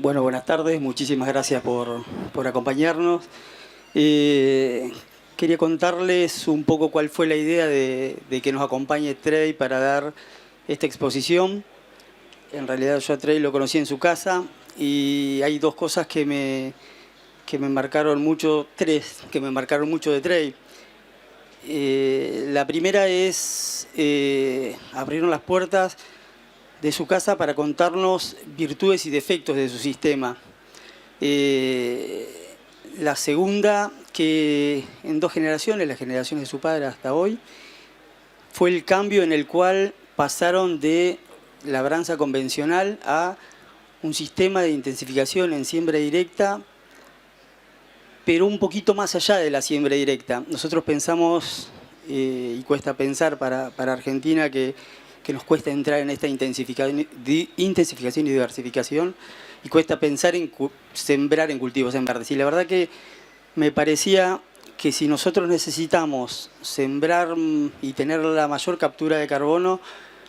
Bueno, buenas tardes, muchísimas gracias por acompañarnos. Quería contarles un poco cuál fue la idea de que nos acompañe Trey para dar esta exposición. En realidad yo a Trey lo conocí en su casa y hay dos cosas que me marcaron mucho, tres que me marcaron mucho de Trey. La primera es, abrieron las puertas de su casa para contarnos virtudes y defectos de su sistema. La segunda, que en dos generaciones, las generaciones de su padre hasta hoy, fue el cambio en el cual pasaron de labranza convencional a un sistema de intensificación en siembra directa, pero un poquito más allá de la siembra directa. Nosotros pensamos, y cuesta pensar para Argentina, que nos cuesta entrar en esta intensificación y diversificación, y cuesta pensar en sembrar en cultivos en verdes. Y la verdad que me parecía que si nosotros necesitamos sembrar y tener la mayor captura de carbono,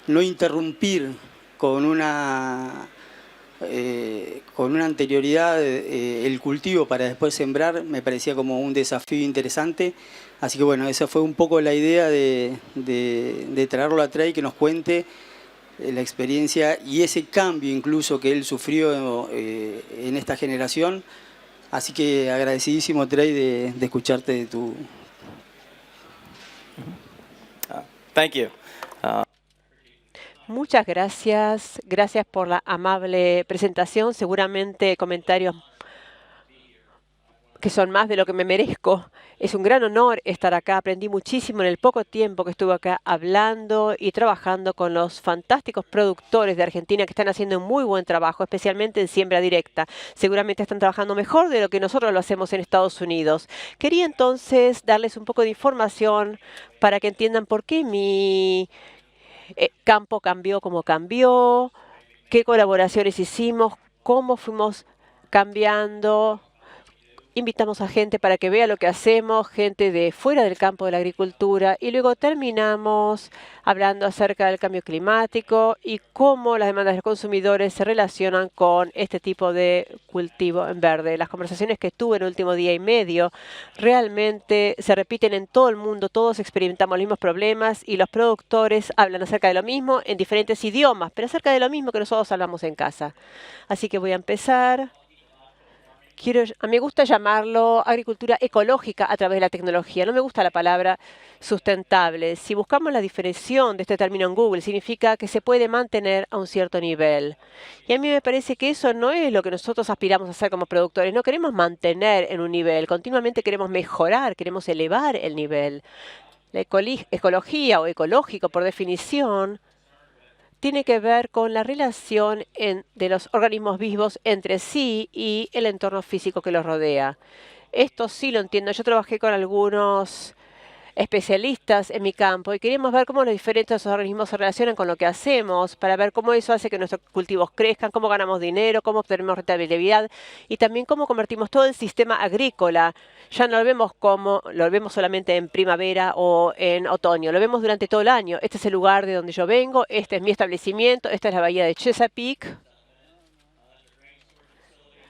no interrumpir con una anterioridad el cultivo para después sembrar, me parecía como un desafío interesante. Así que bueno, esa fue un poco la idea de traerlo a Trey, que nos cuente la experiencia y ese cambio incluso que él sufrió en esta generación. Así que agradecidísimo, Trey, de escucharte de tu... Thank you. Muchas gracias. Gracias por la amable presentación. Seguramente comentarios que son más de lo que me merezco. Es un gran honor estar acá. Aprendí muchísimo en el poco tiempo que estuve acá hablando y trabajando con los fantásticos productores de Argentina que están haciendo un muy buen trabajo, especialmente en siembra directa. Seguramente están trabajando mejor de lo que nosotros lo hacemos en Estados Unidos. Quería entonces darles un poco de información para que entiendan por qué mi campo cambió como cambió, qué colaboraciones hicimos, cómo fuimos cambiando. Invitamos a gente para que vea lo que hacemos, gente de fuera del campo de la agricultura, y luego terminamos hablando acerca del cambio climático y cómo las demandas de los consumidores se relacionan con este tipo de cultivo en verde. Las conversaciones que tuve en el último día y medio realmente se repiten en todo el mundo, todos experimentamos los mismos problemas y los productores hablan acerca de lo mismo en diferentes idiomas, pero acerca de lo mismo que nosotros hablamos en casa. Así que voy a empezar. A mí me gusta llamarlo agricultura ecológica a través de la tecnología. No me gusta la palabra sustentable. Si buscamos la definición de este término en Google, significa que se puede mantener a un cierto nivel. Y a mí me parece que eso no es lo que nosotros aspiramos a hacer como productores. No queremos mantener en un nivel. Continuamente queremos mejorar, queremos elevar el nivel. La ecología o ecológico, por definición, tiene que ver con la relación de los organismos vivos entre sí y el entorno físico que los rodea. Esto sí lo entiendo. Yo trabajé con algunos especialistas en mi campo y queríamos ver cómo los diferentes organismos se relacionan con lo que hacemos, para ver cómo eso hace que nuestros cultivos crezcan, cómo ganamos dinero, cómo obtenemos rentabilidad y también cómo convertimos todo el sistema agrícola. Ya no lo vemos como lo vemos solamente en primavera o en otoño, lo vemos durante todo el año. Este es el lugar de donde yo vengo, este es mi establecimiento, esta es la bahía de Chesapeake.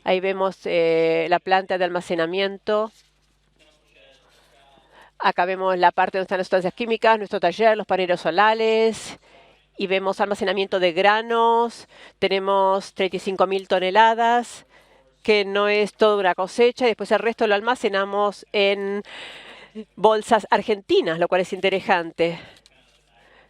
Ahí vemos la planta de almacenamiento. Acá vemos la parte donde están las sustancias químicas, nuestro taller, los paneles solares, y vemos almacenamiento de granos. Tenemos 35.000 toneladas, que no es toda una cosecha, y después el resto lo almacenamos en bolsas argentinas, lo cual es interesante.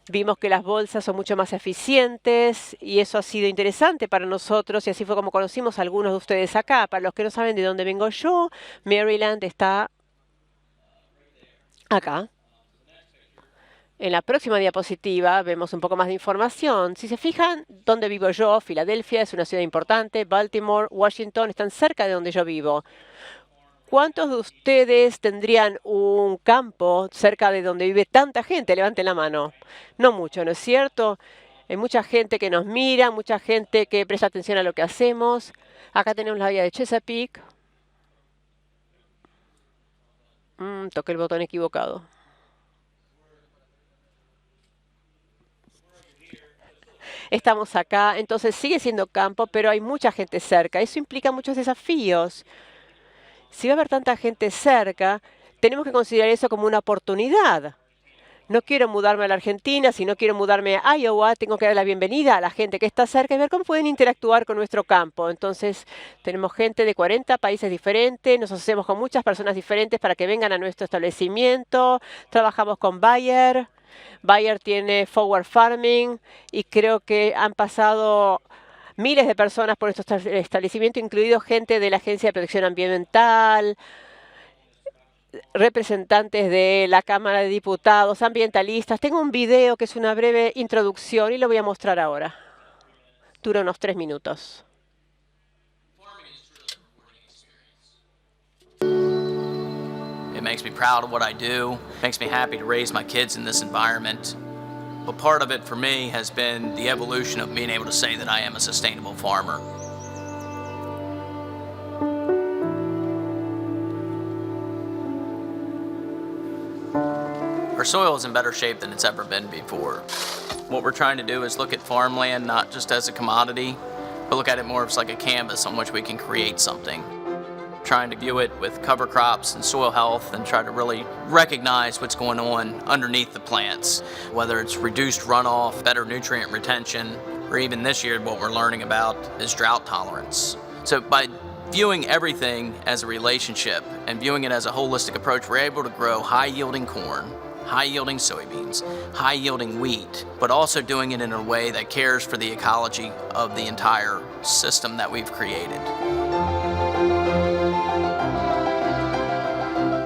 Vimos que las bolsas son mucho más eficientes y eso ha sido interesante para nosotros, y así fue como conocimos a algunos de ustedes acá. Para los que no saben de dónde vengo yo, Maryland está acá. En la próxima diapositiva vemos un poco más de información. Si se fijan, ¿dónde vivo yo? Filadelfia es una ciudad importante. Baltimore, Washington están cerca de donde yo vivo. ¿Cuántos de ustedes tendrían un campo cerca de donde vive tanta gente? Levanten la mano. No mucho, ¿no es cierto? Hay mucha gente que nos mira, mucha gente que presta atención a lo que hacemos. Acá tenemos la bahía de Chesapeake. Toqué el botón equivocado. estamos acá. Entonces sigue siendo campo, pero hay mucha gente cerca. Eso implica muchos desafíos. Si va a haber tanta gente cerca, tenemos que considerar eso como una oportunidad. No quiero mudarme a la Argentina, si no quiero mudarme a Iowa, tengo que dar la bienvenida a la gente que está cerca y ver cómo pueden interactuar con nuestro campo. Entonces, tenemos gente de 40 países diferentes, nos asociamos con muchas personas diferentes para que vengan a nuestro establecimiento. Trabajamos con Bayer. Bayer tiene Forward Farming y creo que han pasado miles de personas por nuestro establecimiento, incluido gente de la Agencia de Protección Ambiental, representantes de la Cámara de Diputados, ambientalistas. Tengo un video que es una breve introducción y lo voy a mostrar ahora. Dura unos 3 minutos. It makes me proud of what I do, makes me happy to raise my kids in this environment. But part of it for me has been the evolution of being able to say that I am a sustainable farmer. Our soil is in better shape than it's ever been before. What we're trying to do is look at farmland not just as a commodity, but look at it more as like a canvas on which we can create something. Trying to view it with cover crops and soil health and try to really recognize what's going on underneath the plants, whether it's reduced runoff, better nutrient retention, or even this year what we're learning about is drought tolerance. So by viewing everything as a relationship and viewing it as a holistic approach, we're able to grow high-yielding corn, high-yielding soybeans, high-yielding wheat, but also doing it in a way that cares for the ecology of the entire system that we've created.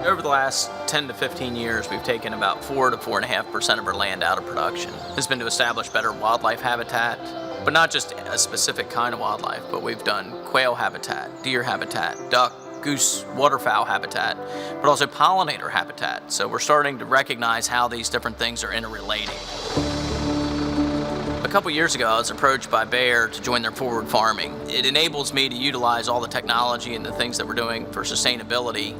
Over the last 10 to 15 years, we've taken about 4 to 4.5% of our land out of production. This has been to establish better wildlife habitat, but not just a specific kind of wildlife, but we've done quail habitat, deer habitat, duck, goose, waterfowl habitat, but also pollinator habitat. So we're starting to recognize how these different things are interrelating. A couple years ago, I was approached by Bayer to join their forward farming. It enables me to utilize all the technology and the things that we're doing for sustainability,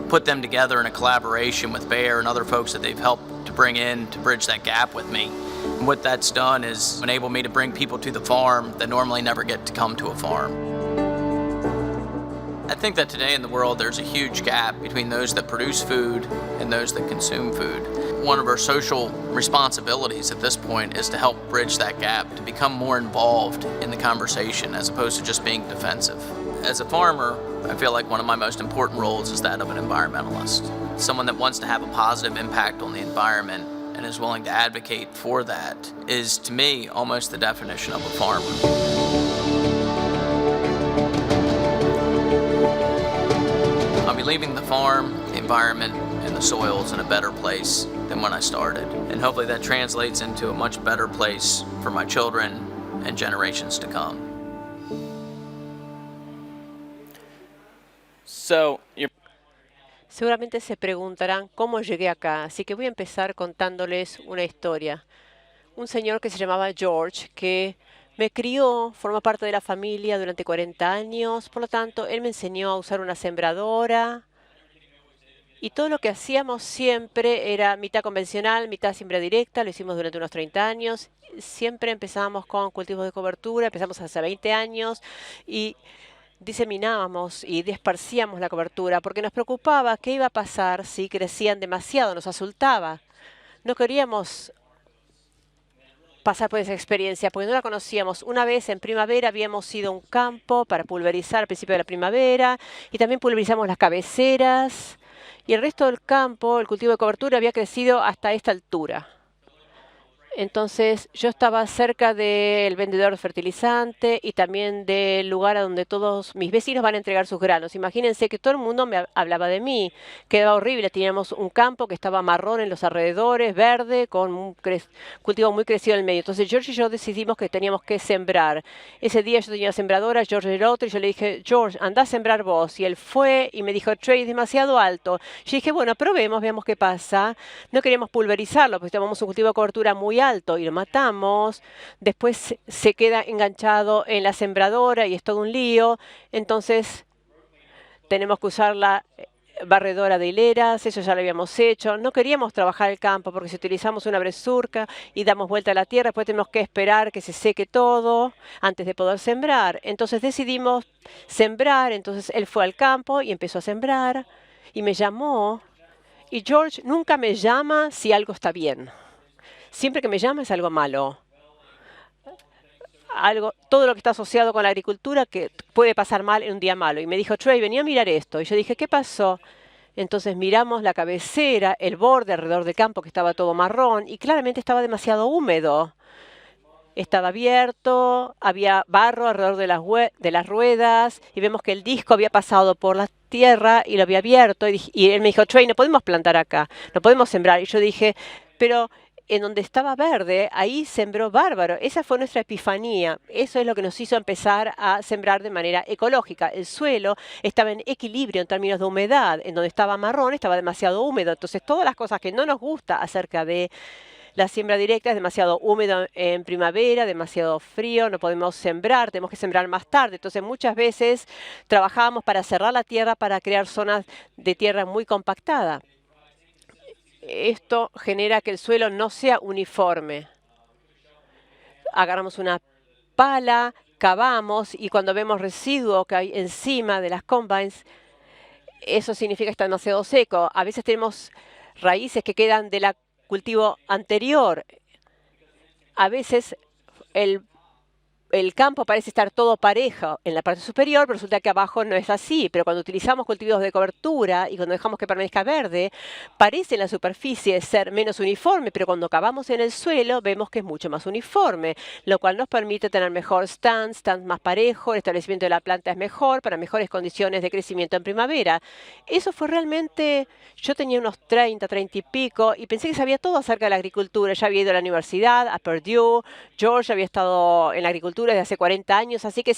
put them together in a collaboration with Bayer and other folks that they've helped to bring in to bridge that gap with me. And what that's done is enable me to bring people to the farm that normally never get to come to a farm. I think that today in the world there's a huge gap between those that produce food and those that consume food. One of our social responsibilities at this point is to help bridge that gap, to become more involved in the conversation as opposed to just being defensive. As a farmer, I feel like one of my most important roles is that of an environmentalist. Someone that wants to have a positive impact on the environment and is willing to advocate for that is, to me, almost the definition of a farmer. I'll be leaving the farm, the environment, and the soils in a better place than when I started. And hopefully that translates into a much better place for my children and generations to come. So, you're Seguramente se preguntarán cómo llegué acá, así que voy a empezar contándoles una historia. Un señor que se llamaba George, que me crió, formó parte de la familia durante 40 años, por lo tanto, él me enseñó a usar una sembradora y todo lo que hacíamos siempre era mitad convencional, mitad siembra directa, lo hicimos durante unos 30 años. Siempre empezamos con cultivos de cobertura, empezamos hace 20 años y diseminábamos y dispersíamos la cobertura porque nos preocupaba qué iba a pasar si crecían demasiado, nos asustaba. No queríamos pasar por esa experiencia porque no la conocíamos. Una vez en primavera habíamos ido a un campo para pulverizar al principio de la primavera y también pulverizamos las cabeceras y el resto del campo, el cultivo de cobertura, había crecido hasta esta altura. Entonces yo estaba cerca del vendedor de fertilizante y también del lugar a donde todos mis vecinos van a entregar sus granos. Imagínense que todo el mundo me hablaba de mí. Quedaba horrible. Teníamos un campo que estaba marrón en los alrededores, verde, con un cultivo muy crecido en el medio. Entonces George y yo decidimos que teníamos que sembrar. Ese día yo tenía sembradora, George era otro, y yo le dije, George, anda a sembrar vos. Y él fue y me dijo, Trey, es demasiado alto. Yo dije, bueno, probemos, veamos qué pasa. No queríamos pulverizarlo, porque teníamos un cultivo de cobertura muy alto y lo matamos, después se queda enganchado en la sembradora y es todo un lío, entonces tenemos que usar barredora de hileras, eso ya lo habíamos hecho. No queríamos trabajar el campo porque si utilizamos una bresurca y damos vuelta a la tierra, después tenemos que esperar que se seque todo antes de poder sembrar. Entonces decidimos sembrar, entonces él fue al campo y empezó a sembrar y me llamó. Y George nunca me llama si algo está bien. Siempre que me llama es algo malo. Todo lo que está asociado con la agricultura que puede pasar mal en un día malo. Y me dijo, Trey, venía a mirar esto. Y yo dije, ¿qué pasó? Entonces miramos la cabecera, el borde alrededor del campo que estaba todo marrón y claramente estaba demasiado húmedo. Estaba abierto, había barro alrededor de las ruedas y vemos que el disco había pasado por la tierra y lo había abierto. Y él me dijo, Trey, no podemos plantar acá, no podemos sembrar. Y yo dije, pero en donde estaba verde, ahí sembró bárbaro. Esa fue nuestra epifanía. Eso es lo que nos hizo empezar a sembrar de manera ecológica. El suelo estaba en equilibrio en términos de humedad. En donde estaba marrón, estaba demasiado húmedo. Entonces, todas las cosas que no nos gusta acerca de la siembra directa es demasiado húmedo en primavera, demasiado frío, no podemos sembrar, tenemos que sembrar más tarde. Entonces, muchas veces trabajábamos para cerrar la tierra, para crear zonas de tierra muy compactada. Esto genera que el suelo no sea uniforme. Agarramos una pala, cavamos y cuando vemos residuo que hay encima de las combines, eso significa que está demasiado seco. A veces tenemos raíces que quedan del cultivo anterior. A veces el campo parece estar todo parejo en la parte superior, pero resulta que abajo no es así. Pero cuando utilizamos cultivos de cobertura y cuando dejamos que permanezca verde, parece en la superficie ser menos uniforme, pero cuando cavamos en el suelo vemos que es mucho más uniforme, lo cual nos permite tener mejor stands más parejo, el establecimiento de la planta es mejor, para mejores condiciones de crecimiento en primavera. Eso fue realmente, yo tenía unos 30 y pico, y pensé que sabía todo acerca de la agricultura. Ya había ido a la universidad, a Purdue, George había estado en la agricultura desde hace 40 años, así que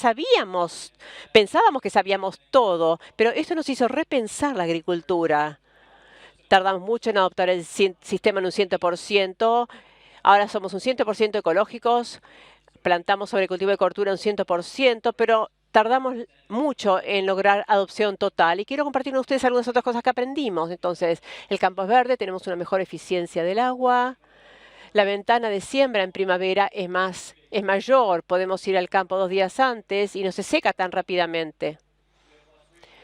pensábamos que sabíamos todo, pero esto nos hizo repensar la agricultura. Tardamos mucho en adoptar el sistema en un 100%, ahora somos un 100% ecológicos, plantamos sobre cultivo de cobertura un 100%, pero tardamos mucho en lograr adopción total. Y quiero compartir con ustedes algunas otras cosas que aprendimos. Entonces, el campo es verde, tenemos una mejor eficiencia del agua. La ventana de siembra en primavera es mayor. Podemos ir al campo 2 días antes y no se seca tan rápidamente.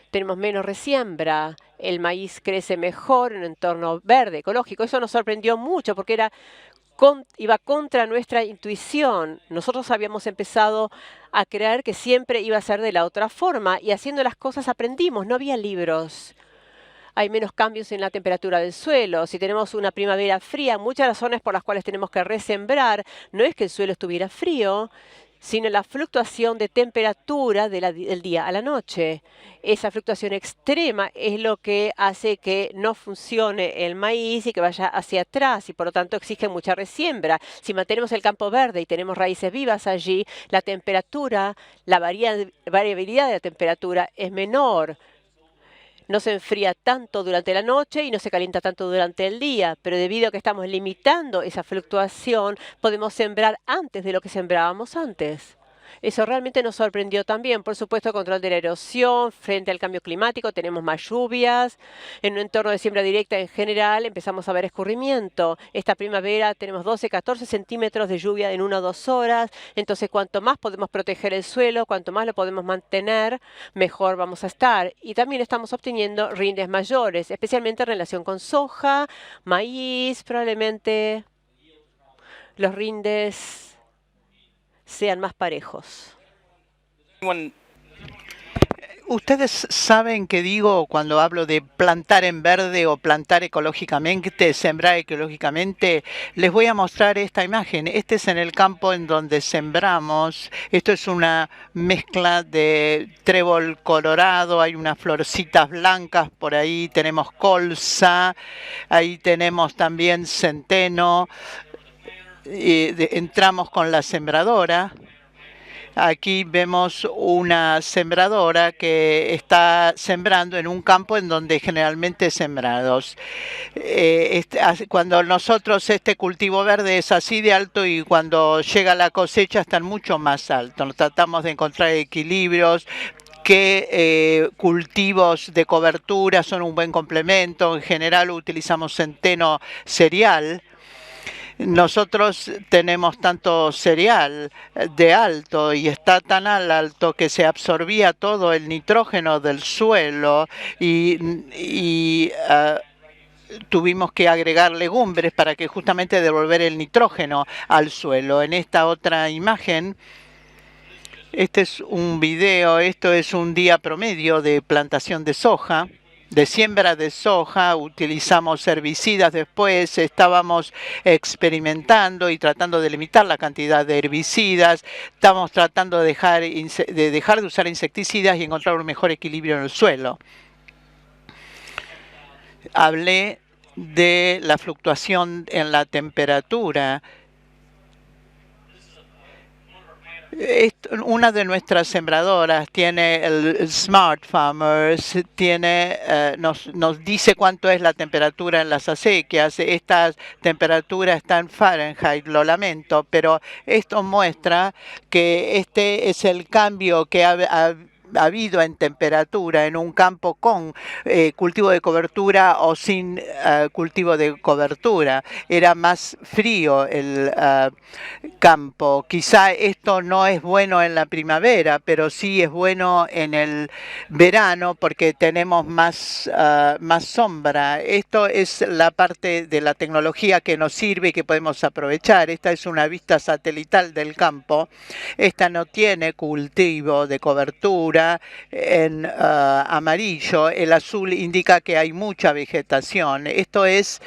Tenemos menos resiembra. El maíz crece mejor en un entorno verde, ecológico. Eso nos sorprendió mucho porque iba contra nuestra intuición. Nosotros habíamos empezado a creer que siempre iba a ser de la otra forma y haciendo las cosas aprendimos. No había libros. Hay menos cambios en la temperatura del suelo. Si tenemos una primavera fría, muchas razones por las cuales tenemos que resembrar no es que el suelo estuviera frío, sino la fluctuación de temperatura del día a la noche. Esa fluctuación extrema es lo que hace que no funcione el maíz y que vaya hacia atrás y por lo tanto exige mucha resiembra. Si mantenemos el campo verde y tenemos raíces vivas allí, la temperatura, la variabilidad de la temperatura es menor. No se enfría tanto durante la noche y no se calienta tanto durante el día, pero debido a que estamos limitando esa fluctuación, podemos sembrar antes de lo que sembrábamos antes. Eso realmente nos sorprendió también. Por supuesto, control de la erosión, frente al cambio climático, tenemos más lluvias. En un entorno de siembra directa en general empezamos a ver escurrimiento. Esta primavera tenemos 12, 14 centímetros de lluvia en 1 o 2 horas. Entonces, cuanto más podemos proteger el suelo, cuanto más lo podemos mantener, mejor vamos a estar. Y también estamos obteniendo rindes mayores, especialmente en relación con soja, maíz, probablemente los rindes sean más parejos. Ustedes saben que digo cuando hablo de plantar en verde o plantar ecológicamente, sembrar ecológicamente. Les voy a mostrar esta imagen. Este es en el campo en donde sembramos. Esto es una mezcla de trébol colorado. Hay unas florcitas blancas por ahí. Tenemos colza. Ahí tenemos también centeno. Entramos con la sembradora. Aquí vemos una sembradora que está sembrando en un campo en donde generalmente sembrados. Cuando nosotros este cultivo verde es así de alto y cuando llega la cosecha están mucho más altos. Tratamos de encontrar equilibrios. qué cultivos de cobertura son un buen complemento. En general utilizamos centeno cereal. Nosotros tenemos tanto cereal de alto y está tan alto que se absorbía todo el nitrógeno del suelo y tuvimos que agregar legumbres para que justamente devolver el nitrógeno al suelo. En esta otra imagen, este es un video, esto es un día promedio de plantación de soja. De siembra de soja, utilizamos herbicidas después, estábamos experimentando y tratando de limitar la cantidad de herbicidas, estamos tratando de dejar de usar insecticidas y encontrar un mejor equilibrio en el suelo. Hablé de la fluctuación en la temperatura. Una de nuestras sembradoras tiene el Smart Farmers, nos dice cuánto es la temperatura en las acequias. Esta temperatura está en Fahrenheit, lo lamento, pero esto muestra que este es el cambio que ha habido en temperatura en un campo con cultivo de cobertura o sin cultivo de cobertura. Era más frío el campo. Quizá esto no es bueno en la primavera, pero sí es bueno en el verano porque tenemos más sombra. Esto es la parte de la tecnología que nos sirve y que podemos aprovechar. Esta es una vista satelital del campo. Esta no tiene cultivo de cobertura en amarillo. El azul indica que hay mucha vegetación. Esto es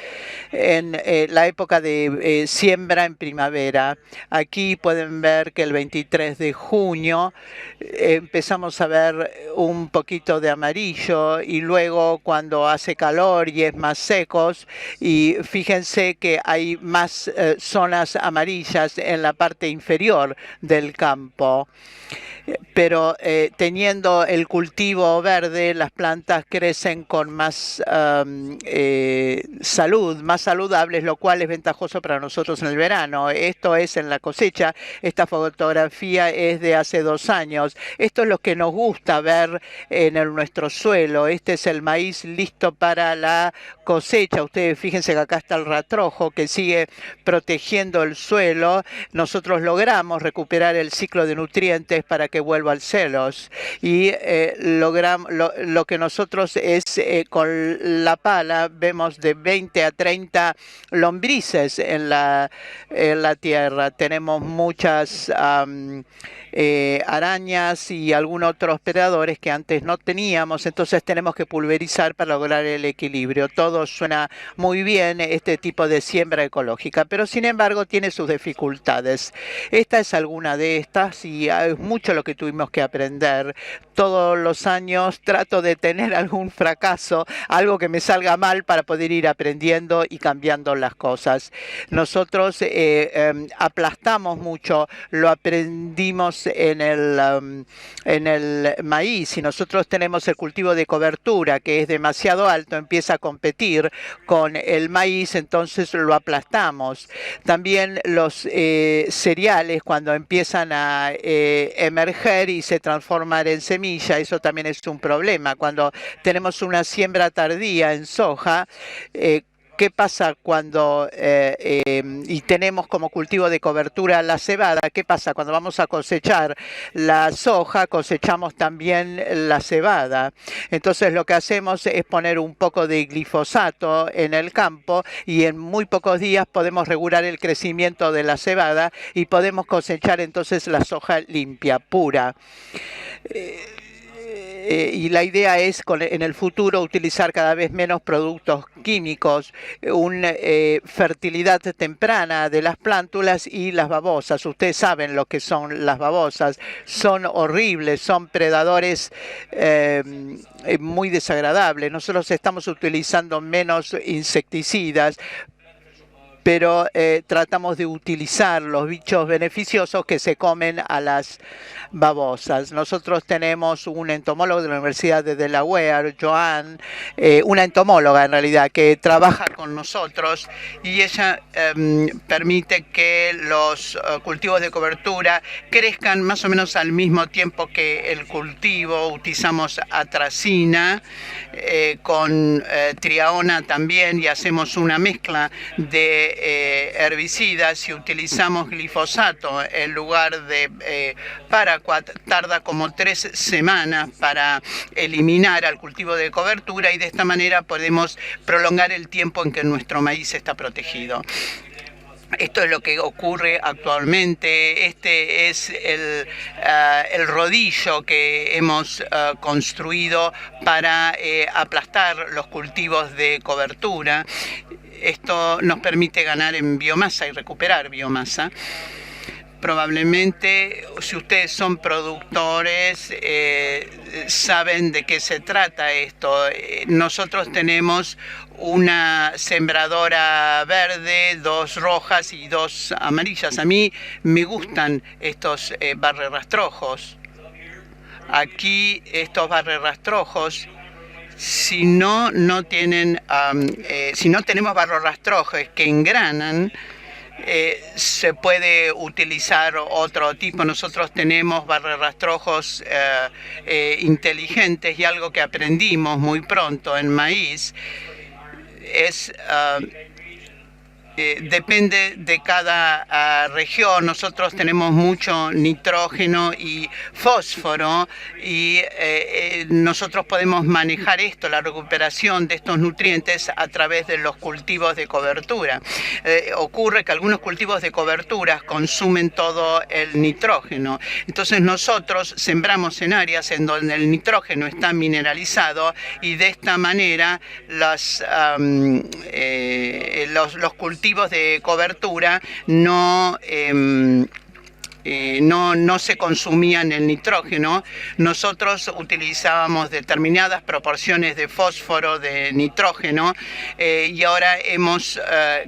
en la época de siembra en primavera. Aquí pueden ver que el 23 de junio empezamos a ver un poquito de amarillo y luego cuando hace calor y es más secos, y fíjense que hay más zonas amarillas en la parte inferior del campo. Pero teniendo el cultivo verde, las plantas crecen con más salud, más saludables, lo cual es ventajoso para nosotros en el verano. Esto es en la cosecha. Esta fotografía es de hace 2 años. Esto es lo que nos gusta ver en nuestro suelo. Este es el maíz listo para la cosecha. Ustedes fíjense que acá está el ratrojo que sigue protegiendo el suelo. Nosotros logramos recuperar el ciclo de nutrientes para que vuelva al celos y logramos lo que nosotros es con la pala vemos de 20 a 30 lombrices en la tierra. Tenemos muchas arañas y algunos otros predadores que antes no teníamos, entonces tenemos que pulverizar para lograr el equilibrio. Todo suena muy bien, este tipo de siembra ecológica, pero sin embargo tiene sus dificultades. Esta es alguna de estas y es mucho lo que tuvimos que aprender. Todos los años trato de tener algún fracaso, algo que me salga mal para poder ir aprendiendo y cambiando las cosas. Nosotros aplastamos mucho, lo aprendimos en el maíz. Si nosotros tenemos el cultivo de cobertura que es demasiado alto, empieza a competir con el maíz, entonces lo aplastamos. También los cereales cuando empiezan a emerger y se transformar en semilla, eso también es un problema. Cuando tenemos una siembra tardía en soja, ¿qué pasa cuando y tenemos como cultivo de cobertura la cebada? ¿Qué pasa cuando vamos a cosechar la soja? Cosechamos también la cebada. Entonces lo que hacemos es poner un poco de glifosato en el campo y en muy pocos días podemos regular el crecimiento de la cebada y podemos cosechar entonces la soja limpia, pura. Y la idea es en el futuro utilizar cada vez menos productos químicos, una fertilidad temprana de las plántulas y las babosas. Ustedes saben lo que son las babosas, son horribles, son predadores muy desagradables. Nosotros estamos utilizando menos insecticidas, pero tratamos de utilizar los bichos beneficiosos que se comen a las babosas. Nosotros tenemos un entomólogo de la Universidad de Delaware, Joan, una entomóloga en realidad, que trabaja con nosotros y ella permite que los cultivos de cobertura crezcan más o menos al mismo tiempo que el cultivo. Utilizamos atracina con triaona también y hacemos una mezcla de herbicidas y utilizamos glifosato en lugar de paraquat. Tarda como 3 semanas para eliminar al cultivo de cobertura y de esta manera podemos prolongar el tiempo en que nuestro maíz está protegido. Esto es lo que ocurre actualmente. Este es el rodillo que hemos construido para aplastar los cultivos de cobertura. Esto nos permite ganar en biomasa y recuperar biomasa. Probablemente, si ustedes son productores, saben de qué se trata esto. Nosotros tenemos una sembradora verde, 2 rojas y 2 amarillas. A mí me gustan estos barrerrastrojos. Aquí estos barrerrastrojos, si no tenemos barrerrastrojos que engranan, se puede utilizar otro tipo. Nosotros tenemos barrerrastrojos inteligentes y algo que aprendimos muy pronto en maíz es depende de cada región. Nosotros tenemos mucho nitrógeno y fósforo y nosotros podemos manejar esto, la recuperación de estos nutrientes a través de los cultivos de cobertura. Ocurre que algunos cultivos de cobertura consumen todo el nitrógeno. Entonces nosotros sembramos en áreas en donde el nitrógeno está mineralizado y de esta manera los cultivos de cobertura no se consumían el nitrógeno. Nosotros utilizábamos determinadas proporciones de fósforo, de nitrógeno, y ahora hemos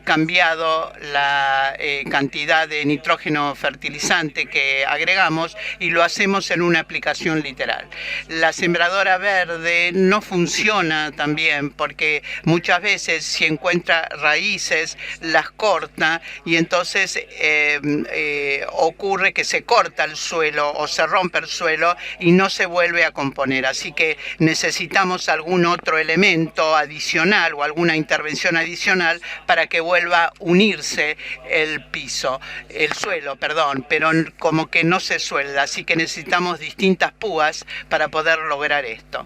cambiado la cantidad de nitrógeno fertilizante que agregamos y lo hacemos en una aplicación literal. La sembradora verde no funciona tan bien porque muchas veces si encuentra raíces las corta y entonces ocurre que se corta el suelo o se rompe el suelo y no se vuelve a componer. Así que necesitamos algún otro elemento adicional o alguna intervención adicional para que vuelva a unirse el suelo, pero como que no se suelda. Así que necesitamos distintas púas para poder lograr esto.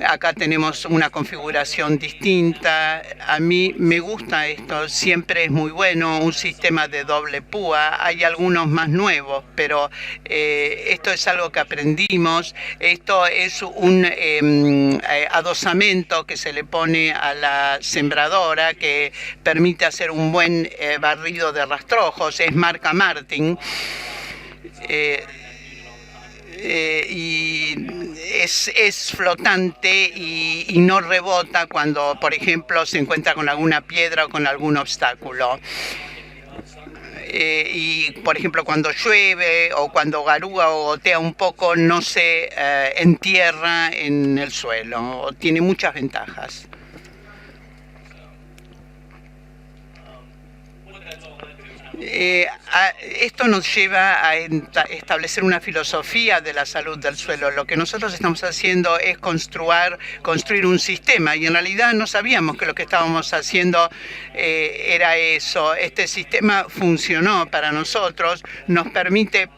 Acá tenemos una configuración distinta. A mí me gusta esto, siempre es muy bueno, un sistema de doble púa. Hay algunos más nuevos, pero esto es algo que aprendimos. Esto es un adosamento que se le pone a la sembradora que permite hacer un buen barrido de rastrojos. Es marca Martin. Y es flotante y no rebota cuando, por ejemplo, se encuentra con alguna piedra o con algún obstáculo. Y, por ejemplo, cuando llueve o cuando garúa o gotea un poco, no se entierra en el suelo. Tiene muchas ventajas. Esto nos lleva a establecer una filosofía de la salud del suelo. Lo que nosotros estamos haciendo es construir un sistema y en realidad no sabíamos que lo que estábamos haciendo era eso. Este sistema funcionó para nosotros, nos permite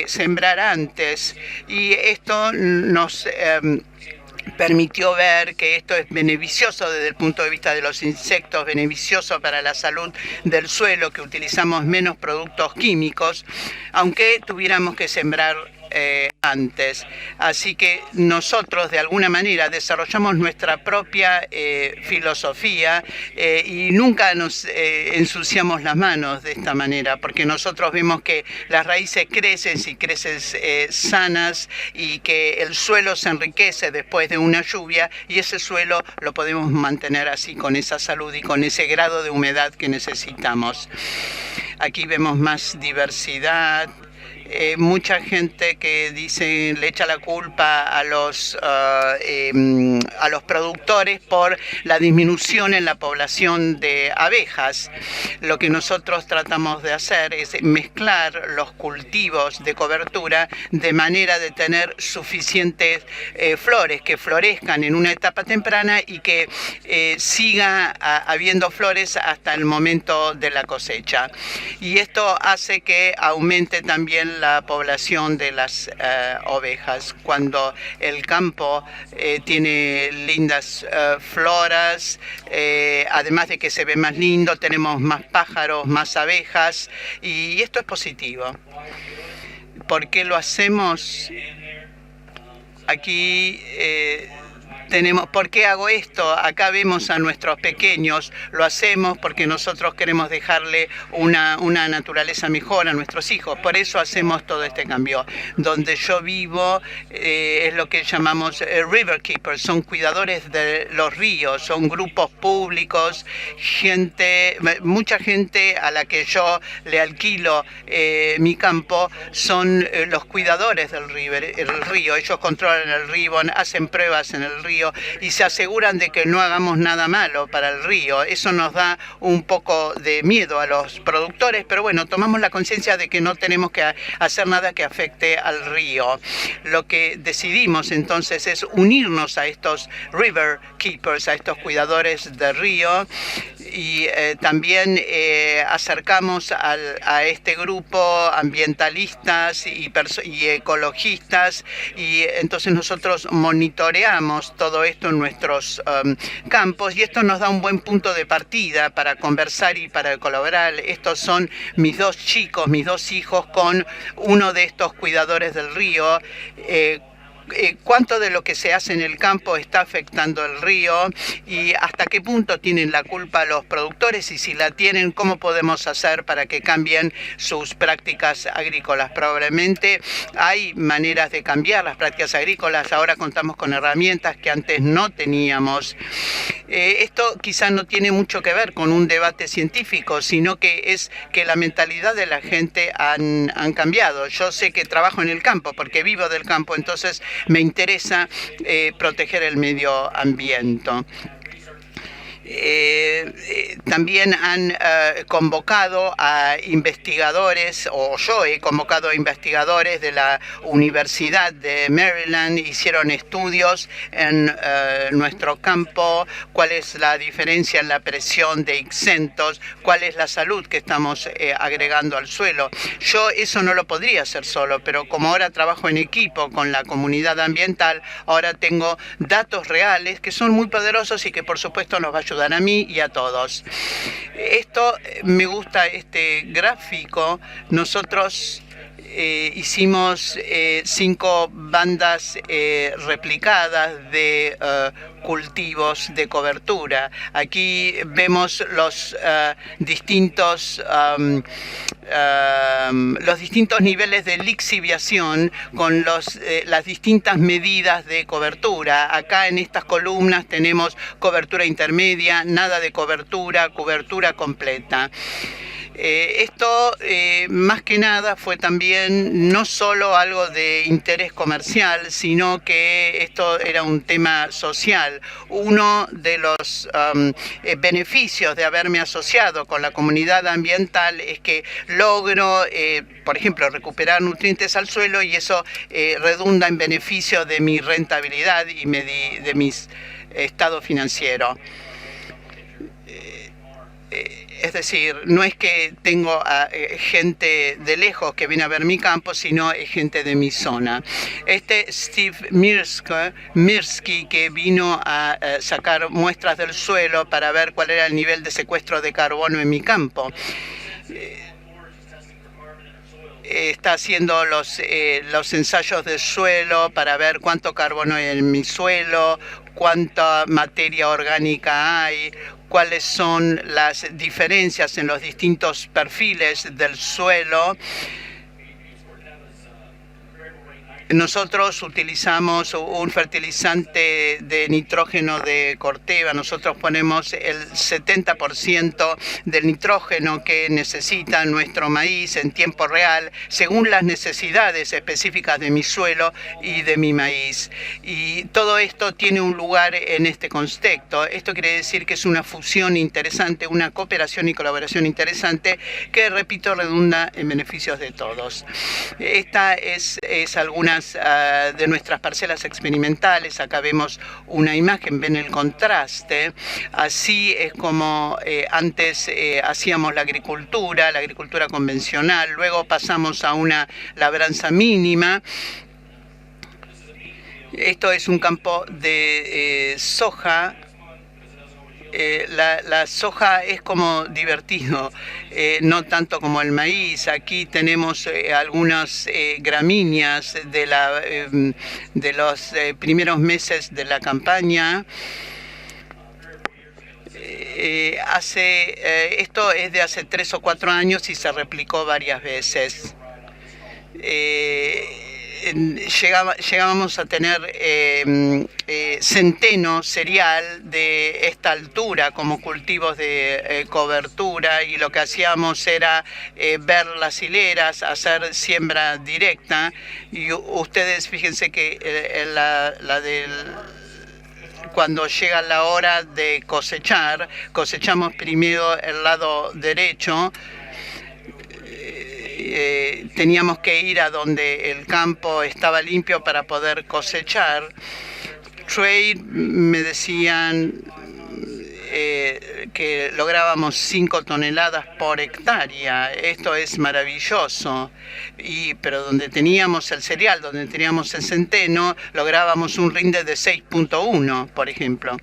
sembrar antes y esto nos permitió ver que esto es beneficioso desde el punto de vista de los insectos, beneficioso para la salud del suelo, que utilizamos menos productos químicos, aunque tuviéramos que sembrar antes. Así que nosotros de alguna manera desarrollamos nuestra propia filosofía y nunca nos ensuciamos las manos de esta manera, porque nosotros vemos que las raíces crecen y crecen sanas y que el suelo se enriquece después de una lluvia y ese suelo lo podemos mantener así con esa salud y con ese grado de humedad que necesitamos. Aquí vemos más diversidad. Mucha gente que dice, le echa la culpa a los productores por la disminución en la población de abejas. Lo que nosotros tratamos de hacer es mezclar los cultivos de cobertura de manera de tener suficientes flores que florezcan en una etapa temprana y que siga habiendo flores hasta el momento de la cosecha. Y esto hace que aumente también la población de las ovejas. Cuando el campo tiene lindas floras, además de que se ve más lindo, tenemos más pájaros, más abejas, y esto es positivo. ¿Por qué lo hacemos? Aquí ¿por qué hago esto? Acá vemos a nuestros pequeños, lo hacemos porque nosotros queremos dejarle una naturaleza mejor a nuestros hijos, por eso hacemos todo este cambio. Donde yo vivo es lo que llamamos river keepers, son cuidadores de los ríos, son grupos públicos, mucha gente a la que yo le alquilo mi campo, son los cuidadores del río, ellos controlan el río, hacen pruebas en el río, y se aseguran de que no hagamos nada malo para el río. Eso nos da un poco de miedo a los productores, pero bueno, tomamos la conciencia de que no tenemos que hacer nada que afecte al río. Lo que decidimos entonces es unirnos a estos river keepers, a estos cuidadores del río, y también acercamos a este grupo ambientalistas y ecologistas, y entonces nosotros monitoreamos todo esto en nuestros campos, y esto nos da un buen punto de partida para conversar y para colaborar. Estos son mis dos chicos, mis dos hijos, con uno de estos cuidadores del río. Cuánto de lo que se hace en el campo está afectando el río y hasta qué punto tienen la culpa los productores, y si la tienen, cómo podemos hacer para que cambien sus prácticas agrícolas. Probablemente hay maneras de cambiar las prácticas agrícolas, ahora contamos con herramientas que antes no teníamos. Esto quizá no tiene mucho que ver con un debate científico, sino que es que la mentalidad de la gente han cambiado. Yo sé que trabajo en el campo porque vivo del campo, entonces me interesa proteger el medio ambiente. También han convocado a investigadores, o yo he convocado a investigadores de la Universidad de Maryland, hicieron estudios en nuestro campo, cuál es la diferencia en la presión de ixentos, cuál es la salud que estamos agregando al suelo. Yo eso no lo podría hacer solo, pero como ahora trabajo en equipo con la comunidad ambiental, ahora tengo datos reales que son muy poderosos y que por supuesto nos va a ayudar a mí y a todos. Me gusta este gráfico. Nosotros hicimos 5 bandas replicadas de cultivos de cobertura. Aquí vemos los distintos niveles de lixiviación con las distintas medidas de cobertura. Acá en estas columnas tenemos cobertura intermedia, nada de cobertura, cobertura completa. Esto más que nada fue también no solo algo de interés comercial, sino que esto era un tema social. Uno de los beneficios de haberme asociado con la comunidad ambiental es que logro, por ejemplo, recuperar nutrientes al suelo, y eso redunda en beneficio de mi rentabilidad y de mi estado financiero. Es decir, no es que tengo gente de lejos que viene a ver mi campo, sino gente de mi zona. Steve Mirsky, que vino a sacar muestras del suelo para ver cuál era el nivel de secuestro de carbono en mi campo. está haciendo los ensayos de suelo para ver cuánto carbono hay en mi suelo, cuánta materia orgánica hay, cuáles son las diferencias en los distintos perfiles del suelo. Nosotros utilizamos un fertilizante de nitrógeno de Corteva. Nosotros ponemos el 70% del nitrógeno que necesita nuestro maíz en tiempo real, según las necesidades específicas de mi suelo y de mi maíz. Y todo esto tiene un lugar en este contexto. Esto quiere decir que es una fusión interesante, una cooperación y colaboración interesante que, repito, redunda en beneficios de todos. Esta es algunas de nuestras parcelas experimentales. Acá vemos una imagen, ven el contraste. Así es como antes hacíamos la agricultura convencional, luego pasamos a una labranza mínima. Esto es un campo de soja. La soja es como divertido, no tanto como el maíz. Aquí tenemos algunas gramíneas de los primeros meses de la campaña. Esto es de hace 3 o 4 años y se replicó varias veces. Llegábamos a tener centeno cereal de esta altura como cultivos de cobertura, y lo que hacíamos era ver las hileras, hacer siembra directa. Y ustedes fíjense que cuando llega la hora de cosechar, cosechamos primero el lado derecho. Teníamos que ir a donde el campo estaba limpio para poder cosechar. Trade me decían que lográbamos 5 toneladas por hectárea. Esto es maravilloso. Pero donde teníamos el cereal, donde teníamos el centeno, lográbamos un rinde de 6.1, por ejemplo.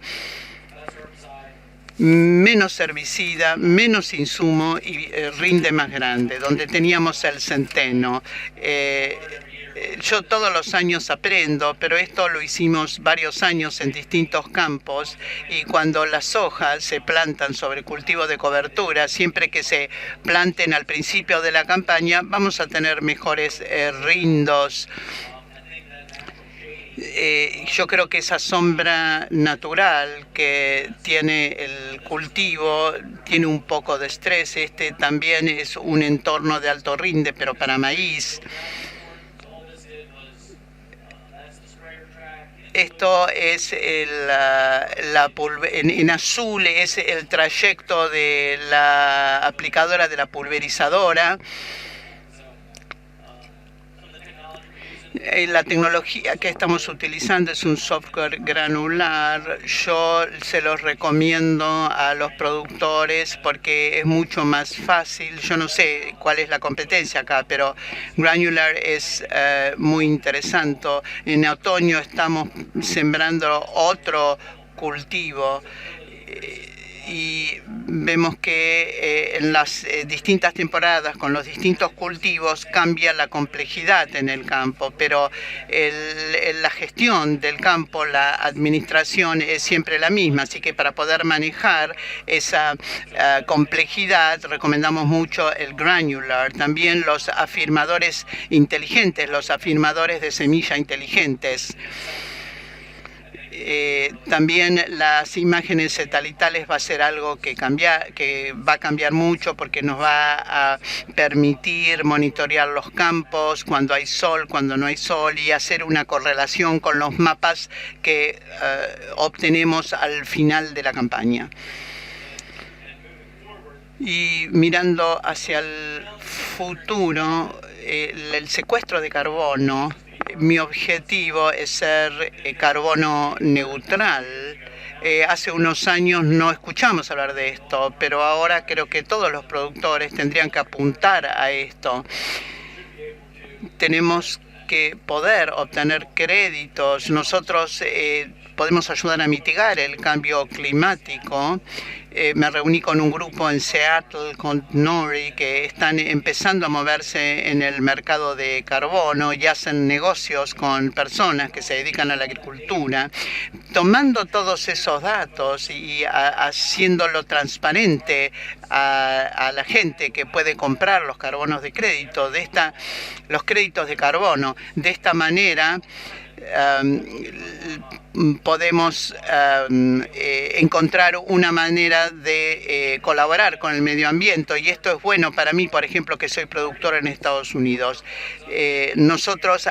Menos herbicida, menos insumo y rinde más grande. Donde teníamos el centeno. Yo todos los años aprendo, pero esto lo hicimos varios años en distintos campos, y cuando las hojas se plantan sobre cultivo de cobertura, siempre que se planten al principio de la campaña, vamos a tener mejores rindos. Yo creo que esa sombra natural que tiene el cultivo tiene un poco de estrés. Este también es un entorno de alto rinde, pero para maíz. Esto es en azul es el trayecto de la aplicadora de la pulverizadora. La tecnología que estamos utilizando es un software granular. Yo se los recomiendo a los productores porque es mucho más fácil. Yo no sé cuál es la competencia acá, pero granular es muy interesante. En otoño estamos sembrando otro cultivo. Y vemos que en las distintas temporadas, con los distintos cultivos, cambia la complejidad en el campo, pero la gestión del campo, la administración es siempre la misma. Así que para poder manejar esa complejidad, recomendamos mucho el granular. También los afirmadores inteligentes, los afirmadores de semilla inteligentes. También las imágenes satelitales va a ser algo que va a cambiar mucho, porque nos va a permitir monitorear los campos, cuando hay sol, cuando no hay sol, y hacer una correlación con los mapas que obtenemos al final de la campaña. Y mirando hacia el futuro, el secuestro de carbono, mi objetivo es ser carbono neutral. Hace unos años no escuchamos hablar de esto, pero ahora creo que todos los productores tendrían que apuntar a esto. Tenemos que poder obtener créditos. Nosotros podemos ayudar a mitigar el cambio climático. Me reuní con un grupo en Seattle, con Nori, que están empezando a moverse en el mercado de carbono y hacen negocios con personas que se dedican a la agricultura, tomando todos esos datos y haciéndolo transparente a la gente que puede comprar los carbonos de crédito, los créditos de carbono. De esta manera, podemos encontrar una manera de colaborar con el medio ambiente, y esto es bueno para mí, por ejemplo, que soy productor en Estados Unidos. Nosotros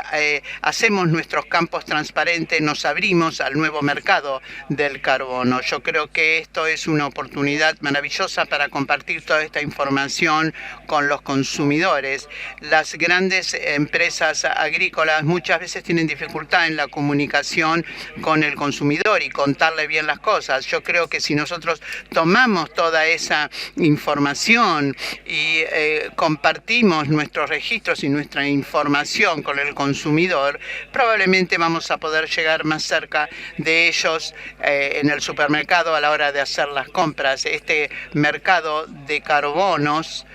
hacemos nuestros campos transparentes, nos abrimos al nuevo mercado del carbono. Yo creo que esto es una oportunidad maravillosa para compartir toda esta información con los consumidores. Las grandes empresas agrícolas muchas veces tienen dificultad en la comunicación con el consumidor y contarle bien las cosas. Yo creo que si nosotros tomamos toda esa información y compartimos nuestros registros y nuestra información con el consumidor, probablemente vamos a poder llegar más cerca de ellos en el supermercado a la hora de hacer las compras. Este mercado de carbonos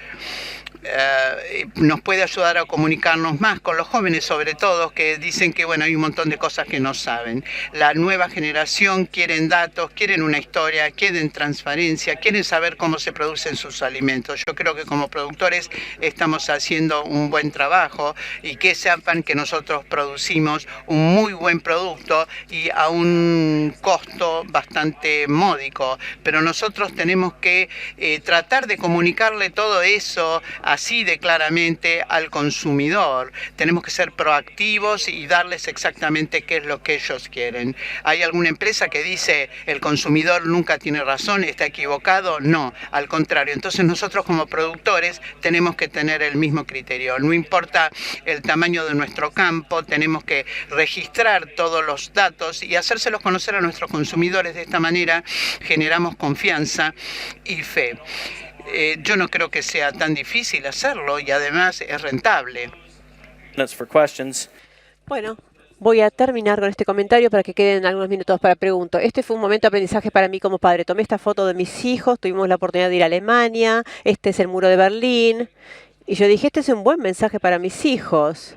nos puede ayudar a comunicarnos más con los jóvenes, sobre todo, que dicen que bueno, hay un montón de cosas que no saben. La nueva generación quieren datos, quieren una historia, quieren transparencia, quieren saber cómo se producen sus alimentos. Yo creo que como productores estamos haciendo un buen trabajo, y que sepan que nosotros producimos un muy buen producto y a un costo bastante módico, pero nosotros tenemos que tratar de comunicarle todo eso así de claramente al consumidor. Tenemos que ser proactivos y darles exactamente qué es lo que ellos quieren. ¿Hay alguna empresa que dice el consumidor nunca tiene razón, está equivocado? No, al contrario. Entonces nosotros como productores tenemos que tener el mismo criterio. No importa el tamaño de nuestro campo, tenemos que registrar todos los datos y hacérselos conocer a nuestros consumidores. De esta manera generamos confianza y fe. Yo no creo que sea tan difícil hacerlo, y además es rentable. Minutes for questions. Bueno, voy a terminar con este comentario para que queden algunos minutos para preguntas. Este fue un momento de aprendizaje para mí como padre. Tomé esta foto de mis hijos, tuvimos la oportunidad de ir a Alemania, este es el muro de Berlín, y yo dije, este es un buen mensaje para mis hijos.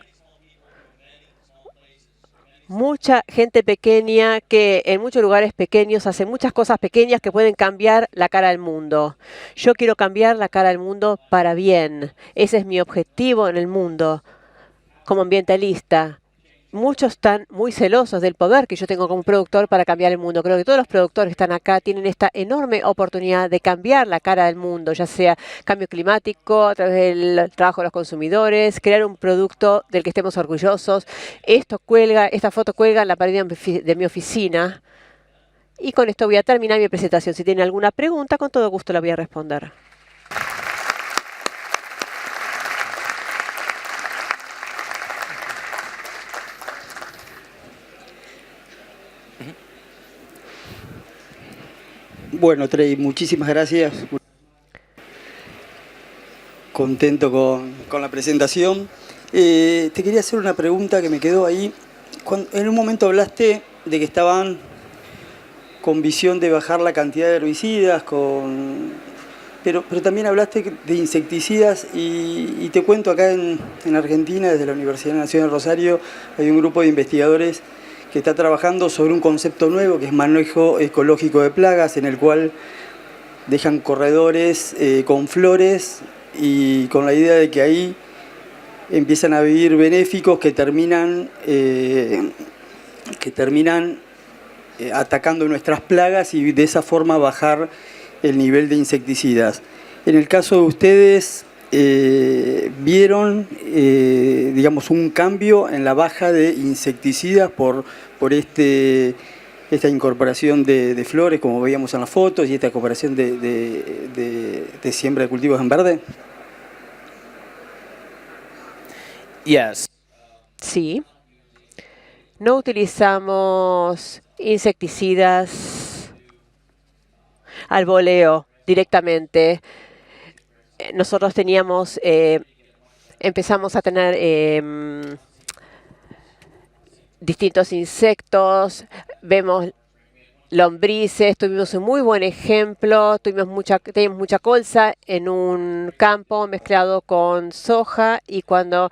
Mucha gente pequeña que en muchos lugares pequeños hace muchas cosas pequeñas que pueden cambiar la cara del mundo. Yo quiero cambiar la cara del mundo para bien. Ese es mi objetivo en el mundo como ambientalista. Muchos están muy celosos del poder que yo tengo como productor para cambiar el mundo. Creo que todos los productores que están acá tienen esta enorme oportunidad de cambiar la cara del mundo, ya sea cambio climático, a través del trabajo de los consumidores, crear un producto del que estemos orgullosos. Esta foto cuelga en la pared de mi oficina. Y con esto voy a terminar mi presentación. Si tienen alguna pregunta, con todo gusto la voy a responder. Bueno, Trey, muchísimas gracias. Contento con la presentación. Te quería hacer una pregunta que me quedó ahí. En un momento hablaste de que estaban con visión de bajar la cantidad de herbicidas, pero también hablaste de insecticidas y te cuento, acá en Argentina, desde la Universidad Nacional de Rosario, hay un grupo de investigadores que está trabajando sobre un concepto nuevo que es manejo ecológico de plagas, en el cual dejan corredores con flores y con la idea de que ahí empiezan a vivir benéficos que terminan atacando nuestras plagas y de esa forma bajar el nivel de insecticidas. En el caso de ustedes, ¿vieron digamos un cambio en la baja de insecticidas por esta incorporación de flores, como veíamos en las fotos, y esta incorporación de siembra de cultivos en verde? Yes. Sí. No utilizamos insecticidas al voleo directamente. Nosotros empezamos a tener distintos insectos, vemos lombrices, tuvimos un muy buen ejemplo, teníamos mucha colza en un campo mezclado con soja y cuando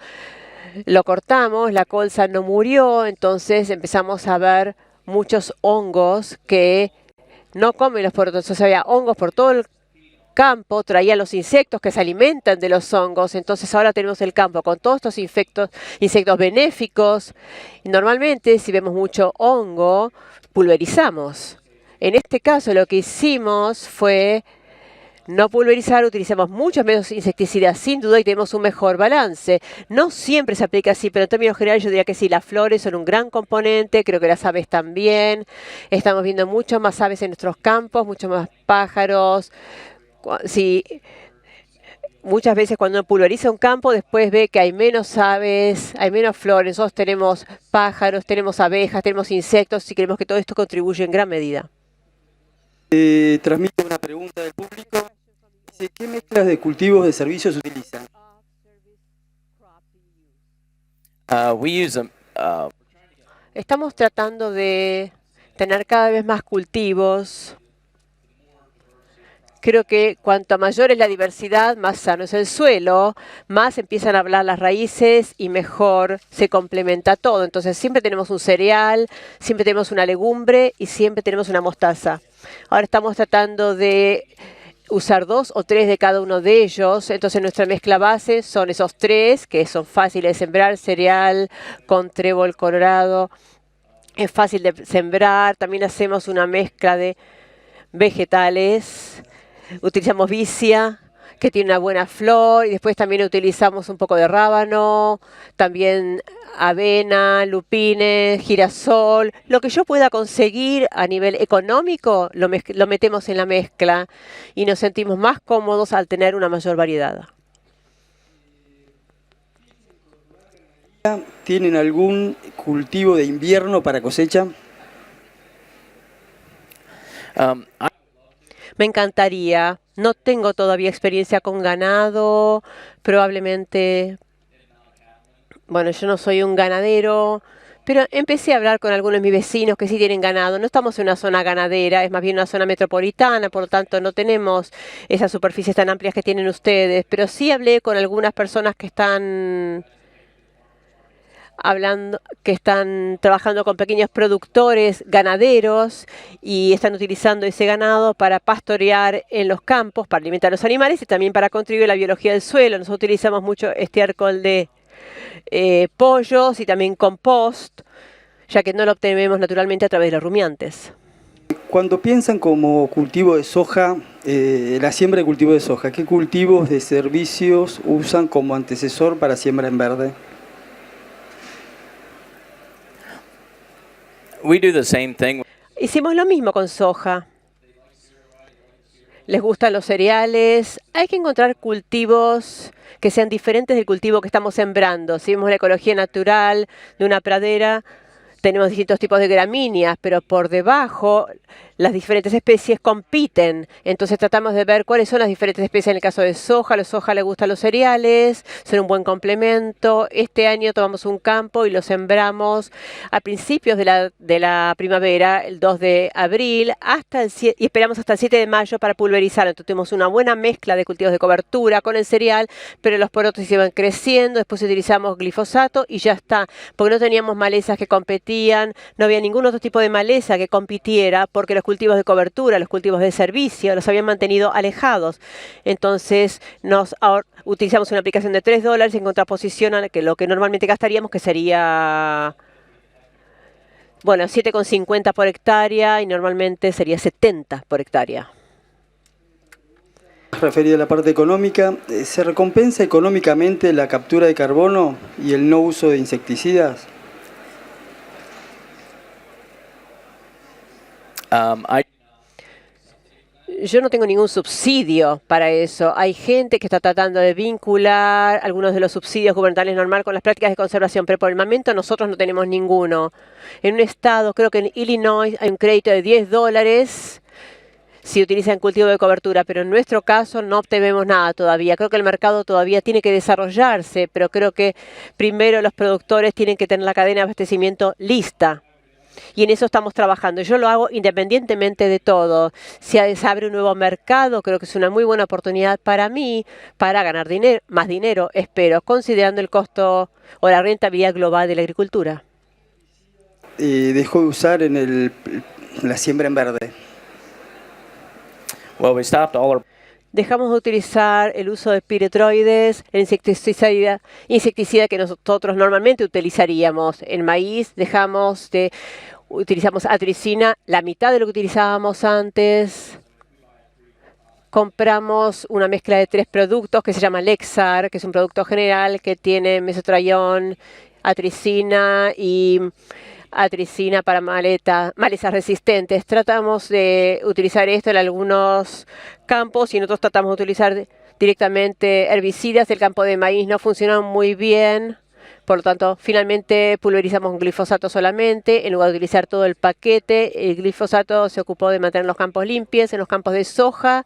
lo cortamos, la colza no murió, entonces empezamos a ver muchos hongos que no comen los porotos. Entonces había hongos por todo el campo, traían los insectos que se alimentan de los hongos. Entonces ahora tenemos el campo con todos estos insectos benéficos. Y normalmente, si vemos mucho hongo, pulverizamos. En este caso, lo que hicimos fue no pulverizar, utilizamos muchos menos insecticidas sin duda y tenemos un mejor balance. No siempre se aplica así, pero en términos generales yo diría que sí, las flores son un gran componente, creo que las aves también. Estamos viendo mucho más aves en nuestros campos, muchos más pájaros. Sí, muchas veces cuando uno pulveriza un campo, después ve que hay menos aves, hay menos flores. Nosotros tenemos pájaros, tenemos abejas, tenemos insectos y creemos que todo esto contribuye en gran medida. Transmite una pregunta del público. Dice, ¿qué mezclas de cultivos de servicios utilizan? We use them. Estamos tratando de tener cada vez más cultivos. Creo que cuanto mayor es la diversidad, más sano es el suelo, más empiezan a hablar las raíces y mejor se complementa todo. Entonces siempre tenemos un cereal, siempre tenemos una legumbre y siempre tenemos una mostaza. Ahora estamos tratando de usar 2 o 3 de cada uno de ellos. Entonces nuestra mezcla base son esos 3 que son fáciles de sembrar, cereal con trébol colorado. Es fácil de sembrar. También hacemos una mezcla de vegetales. Utilizamos vicia, que tiene una buena flor, y después también utilizamos un poco de rábano, también avena, lupines, girasol. Lo que yo pueda conseguir a nivel económico lo metemos en la mezcla y nos sentimos más cómodos al tener una mayor variedad. ¿Tienen algún cultivo de invierno para cosecha? Me encantaría. No tengo todavía experiencia con ganado. Probablemente, bueno, yo no soy un ganadero, pero empecé a hablar con algunos de mis vecinos que sí tienen ganado. No estamos en una zona ganadera, es más bien una zona metropolitana, por lo tanto no tenemos esas superficies tan amplias que tienen ustedes. Pero sí hablé con algunas personas que están trabajando con pequeños productores ganaderos y están utilizando ese ganado para pastorear en los campos, para alimentar a los animales y también para contribuir a la biología del suelo. Nosotros utilizamos mucho estiércol de pollos y también compost, ya que no lo obtenemos naturalmente a través de los rumiantes. Cuando piensan como cultivo de soja, la siembra de cultivo de soja, ¿qué cultivos de servicios usan como antecesor para siembra en verde? We do the same thing. Hicimos lo mismo con soja. Les gustan los cereales. Hay que encontrar cultivos que sean diferentes del cultivo que estamos sembrando. Si vemos la ecología natural de una pradera, tenemos distintos tipos de gramíneas, pero por debajo las diferentes especies compiten. Entonces tratamos de ver cuáles son las diferentes especies en el caso de soja. A la soja le gustan los cereales, son un buen complemento. Este año tomamos un campo y lo sembramos a principios de la primavera, el 2 de abril, y esperamos hasta el 7 de mayo para pulverizar. Entonces tuvimos una buena mezcla de cultivos de cobertura con el cereal, pero los porotos iban creciendo. Después utilizamos glifosato y ya está, porque no teníamos malezas que competían, no había ningún otro tipo de maleza que compitiera, porque los cultivos de cobertura, los cultivos de servicio, los habían mantenido alejados. Entonces utilizamos una aplicación de $3 en contraposición a lo que normalmente gastaríamos, que sería, bueno, 7,50 por hectárea y normalmente sería 70 por hectárea. Referido a la parte económica, ¿se recompensa económicamente la captura de carbono y el no uso de insecticidas? Yo no tengo ningún subsidio para eso. Hay gente que está tratando de vincular algunos de los subsidios gubernamentales normales con las prácticas de conservación, pero por el momento nosotros no tenemos ninguno. En un estado, creo que en Illinois, hay un crédito de $10 si utilizan cultivo de cobertura, pero en nuestro caso no obtenemos nada todavía. Creo que el mercado todavía tiene que desarrollarse, pero creo que primero los productores tienen que tener la cadena de abastecimiento lista. Y en eso estamos trabajando. Yo lo hago independientemente de todo. Si se abre un nuevo mercado, creo que es una muy buena oportunidad para mí para ganar más dinero, espero, considerando el costo o la rentabilidad global de la agricultura. Dejó de usar en la siembra en verde. Well, we stopped all our Dejamos de utilizar el uso de piretroides, el insecticida que nosotros normalmente utilizaríamos. En maíz utilizamos atricina, la mitad de lo que utilizábamos antes. Compramos una mezcla de 3 productos que se llama Lexar, que es un producto general que tiene mesotrión, atricina y atricina para malezas resistentes. Tratamos de utilizar esto en algunos campos y en otros tratamos de utilizar directamente herbicidas. El campo de maíz no funciona muy bien. Por lo tanto, finalmente pulverizamos glifosato solamente en lugar de utilizar todo el paquete. El glifosato se ocupó de mantener los campos limpios. En los campos de soja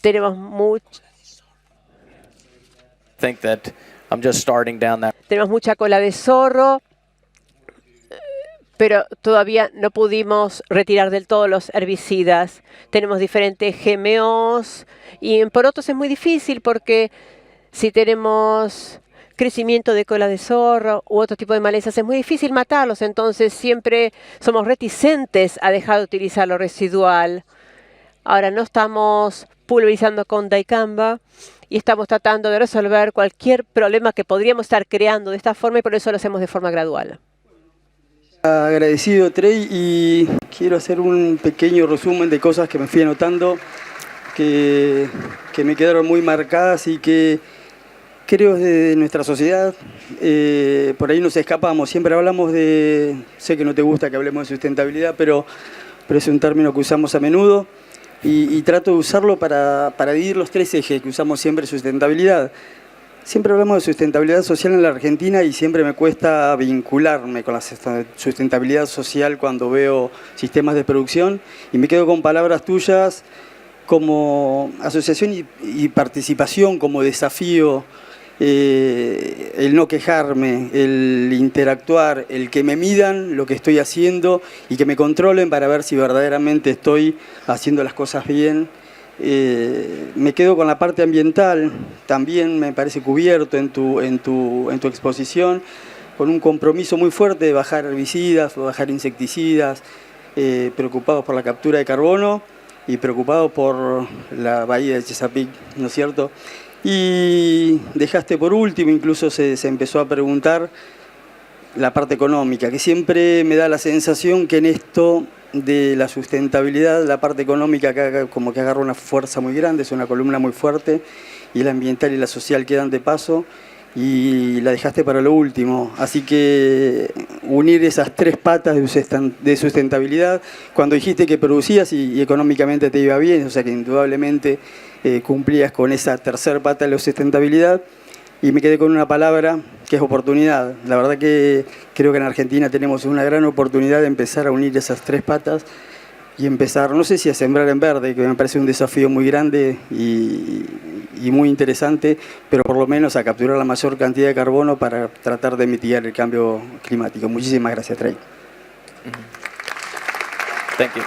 tenemos think that I'm just starting down that. tenemos mucha cola de zorro, pero todavía no pudimos retirar del todo los herbicidas. Tenemos diferentes GMOs y en porotos es muy difícil porque si tenemos crecimiento de cola de zorro u otro tipo de malezas es muy difícil matarlos, entonces siempre somos reticentes a dejar de utilizar lo residual. Ahora no estamos pulverizando con dicamba y estamos tratando de resolver cualquier problema que podríamos estar creando de esta forma y por eso lo hacemos de forma gradual. Agradecido, Trey, y quiero hacer un pequeño resumen de cosas que me fui anotando que me quedaron muy marcadas y que creo de nuestra sociedad. Por ahí nos escapamos, siempre hablamos de, sé que no te gusta que hablemos de sustentabilidad, pero es un término que usamos a menudo y trato de usarlo para dividir los 3 ejes que usamos siempre en sustentabilidad. Siempre hablamos de sustentabilidad social en la Argentina y siempre me cuesta vincularme con la sustentabilidad social cuando veo sistemas de producción y me quedo con palabras tuyas como asociación y participación, como desafío, el no quejarme, el interactuar, el que me midan lo que estoy haciendo y que me controlen para ver si verdaderamente estoy haciendo las cosas bien. Me quedo con la parte ambiental, también me parece cubierto en tu exposición, con un compromiso muy fuerte de bajar herbicidas, bajar insecticidas, preocupados por la captura de carbono y preocupados por la bahía de Chesapeake, ¿no es cierto? Y dejaste por último, incluso se empezó a preguntar la parte económica, que siempre me da la sensación que en esto de la sustentabilidad, la parte económica como que agarra una fuerza muy grande, es una columna muy fuerte, y la ambiental y la social quedan de paso, y la dejaste para lo último. Así que unir esas 3 patas de sustentabilidad, cuando dijiste que producías y económicamente te iba bien, o sea que indudablemente cumplías con esa 3.ª pata de la sustentabilidad, y me quedé con una palabra que es oportunidad. La verdad que creo que en Argentina tenemos una gran oportunidad de empezar a unir esas 3 patas y empezar, no sé si a sembrar en verde, que me parece un desafío muy grande y muy interesante, pero por lo menos a capturar la mayor cantidad de carbono para tratar de mitigar el cambio climático. Muchísimas gracias, Trey. Thank you.